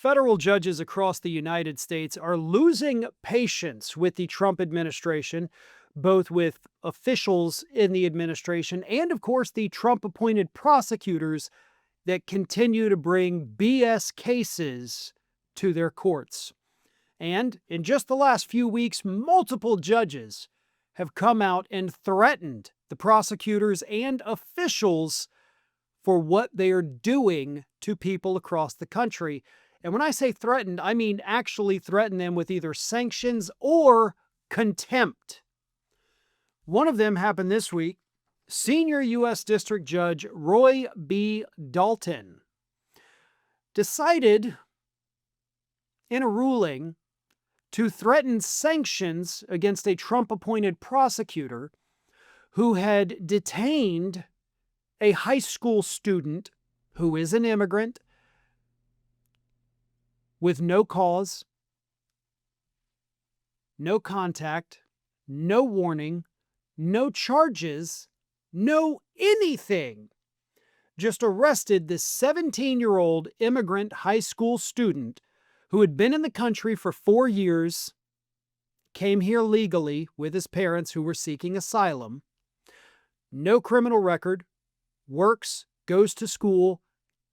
Federal judges across the United States are losing patience with the Trump administration, both with officials in the administration and, of course, the Trump-appointed prosecutors that continue to bring BS cases to their courts. And in just the last few weeks, multiple judges have come out and threatened the prosecutors and officials for what they are doing to people across the country. And when I say threatened, I mean actually threaten them with either sanctions or contempt. One of them happened this week. Senior U.S. District Judge Roy B. Dalton decided in a ruling to threaten sanctions against a Trump-appointed prosecutor who had detained a high school student who is an immigrant with no cause, no contact, no warning, no charges, no anything. Just arrested this 17-year-old immigrant high school student who had been in the country for 4 years, came here legally with his parents who were seeking asylum, no criminal record, works, goes to school,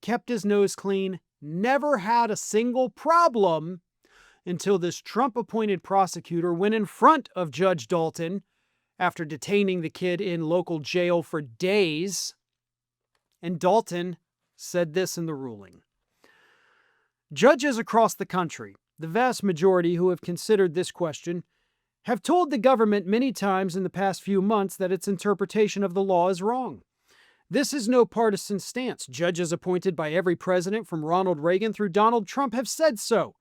kept his nose clean, never had a single problem until this Trump-appointed prosecutor went in front of Judge Dalton after detaining the kid in local jail for days. And Dalton said this in the ruling. Judges across the country, the vast majority who have considered this question, have told the government many times in the past few months that its interpretation of the law is wrong. This is no partisan stance. Judges appointed by every president from Ronald Reagan through Donald Trump have said so.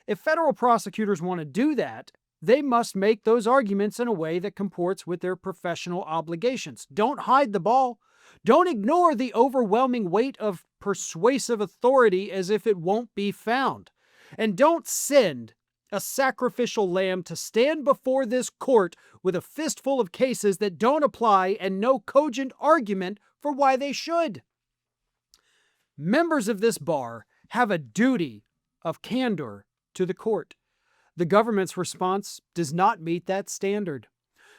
If federal prosecutors want to do that, they must make those arguments in a way that comports with their professional obligations. Don't hide the ball. Don't ignore the overwhelming weight of persuasive authority as if it won't be found. And don't send a sacrificial lamb to stand before this court with a fistful of cases that don't apply and no cogent argument for why they should. Members of this bar have a duty of candor to the court. The government's response does not meet that standard.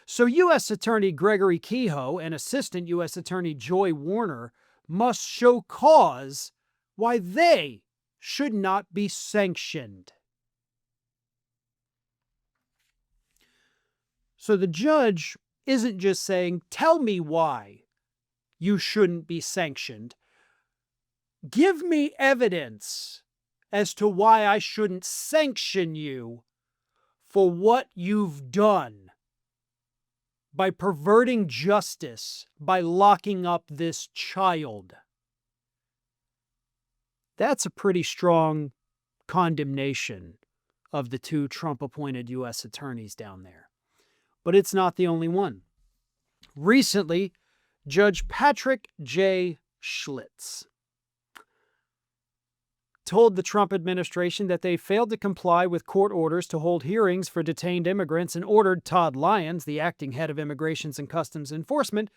So U.S. Attorney Gregory Kehoe and Assistant U.S. Attorney Joy Warner must show cause why they should not be sanctioned. So the judge isn't just saying, tell me why you shouldn't be sanctioned. Give me evidence as to why I shouldn't sanction you for what you've done by perverting justice, by locking up this child. That's a pretty strong condemnation of the two Trump-appointed U.S. attorneys down there. But it's not the only one. Recently, Judge Patrick J. Schlitz told the Trump administration that they failed to comply with court orders to hold hearings for detained immigrants and ordered Todd Lyons, the acting head of Immigrations and Customs Enforcement,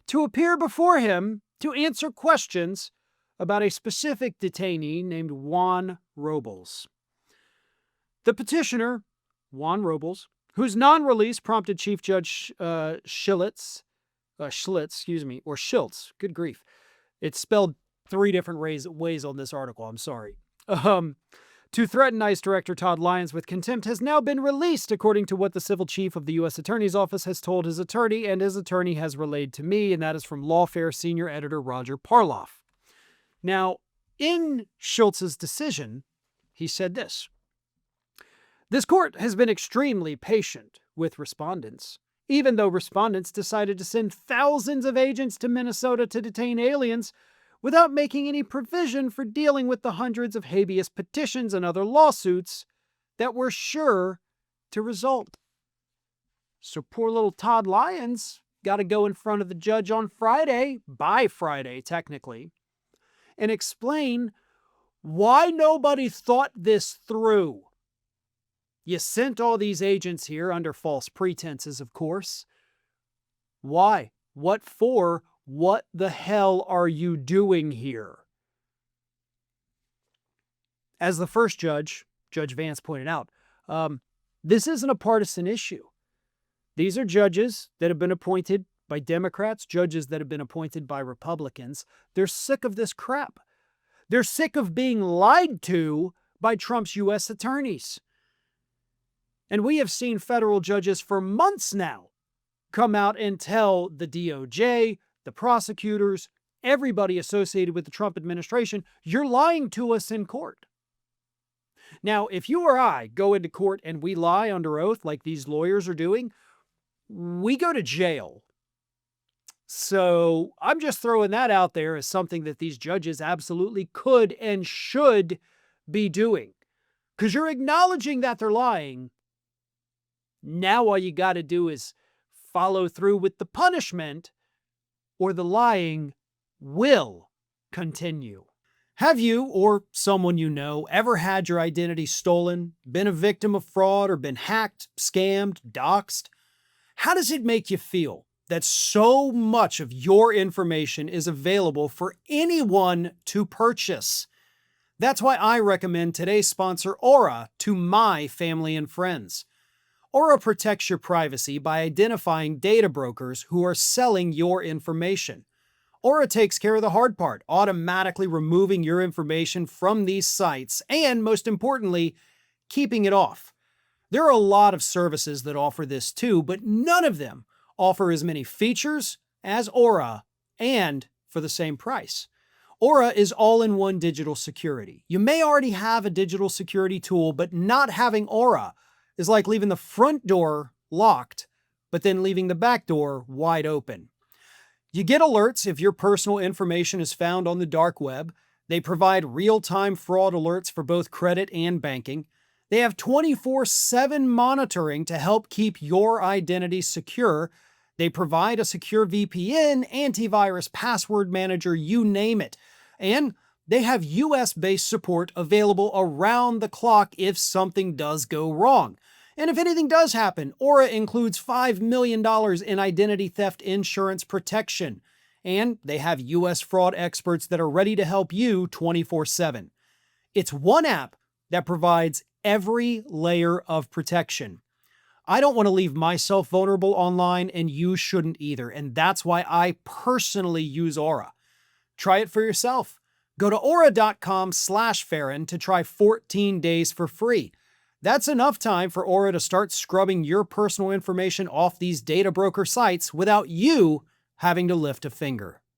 to appear before him to answer questions about a specific detainee named Juan Robles. The petitioner, Juan Robles, whose non-release prompted Chief Judge Schiltz, good grief. It's spelled 3 different ways on this article, I'm sorry. To threaten ICE Director Todd Lyons with contempt has now been released, according to what the civil chief of the U.S. Attorney's Office has told his attorney, and his attorney has relayed to me, and that is from Lawfare senior editor Roger Parloff. Now, in Schultz's decision, he said this. This court has been extremely patient with respondents, even though respondents decided to send thousands of agents to Minnesota to detain aliens without making any provision for dealing with the hundreds of habeas petitions and other lawsuits that were sure to result. So poor little Todd Lyons got to go in front of the judge on Friday, by Friday technically, and explain why nobody thought this through. You sent all these agents here under false pretenses, of course. Why? What for? What the hell are you doing here? As the first judge, Judge Vance, pointed out, this isn't a partisan issue. These are judges that have been appointed by Democrats, judges that have been appointed by Republicans. They're sick of this crap. They're sick of being lied to by Trump's U.S. attorneys. And we have seen federal judges for months now come out and tell the DOJ, the prosecutors, everybody associated with the Trump administration, you're lying to us in court. Now, if you or I go into court and we lie under oath like these lawyers are doing, we go to jail. So I'm just throwing that out there as something that these judges absolutely could and should be doing. Because you're acknowledging that they're lying. Now all you got to do is follow through with the punishment, or the lying will continue. Have you, or someone you know, ever had your identity stolen, been a victim of fraud, or been hacked, scammed, doxxed? How does it make you feel that so much of your information is available for anyone to purchase? That's why I recommend today's sponsor, Aura, to my family and friends. Aura protects your privacy by identifying data brokers who are selling your information. Aura takes care of the hard part, automatically removing your information from these sites and, most importantly, keeping it off. There are a lot of services that offer this too, but none of them offer as many features as Aura, and for the same price. Aura is all-in-one digital security. You may already have a digital security tool, but not having Aura is like leaving the front door locked, but then leaving the back door wide open. You get alerts if your personal information is found on the dark web. They provide real-time fraud alerts for both credit and banking. They have 24/7 monitoring to help keep your identity secure. They provide a secure VPN, antivirus, password manager, you name it. And they have US-based support available around the clock if something does go wrong. And if anything does happen, Aura includes $5 million in identity theft insurance protection. And they have US fraud experts that are ready to help you 24/7. It's one app that provides every layer of protection. I don't want to leave myself vulnerable online, and you shouldn't either. And that's why I personally use Aura. Try it for yourself. Go to aura.com/Farron to try 14 days for free. That's enough time for Aura to start scrubbing your personal information off these data broker sites without you having to lift a finger.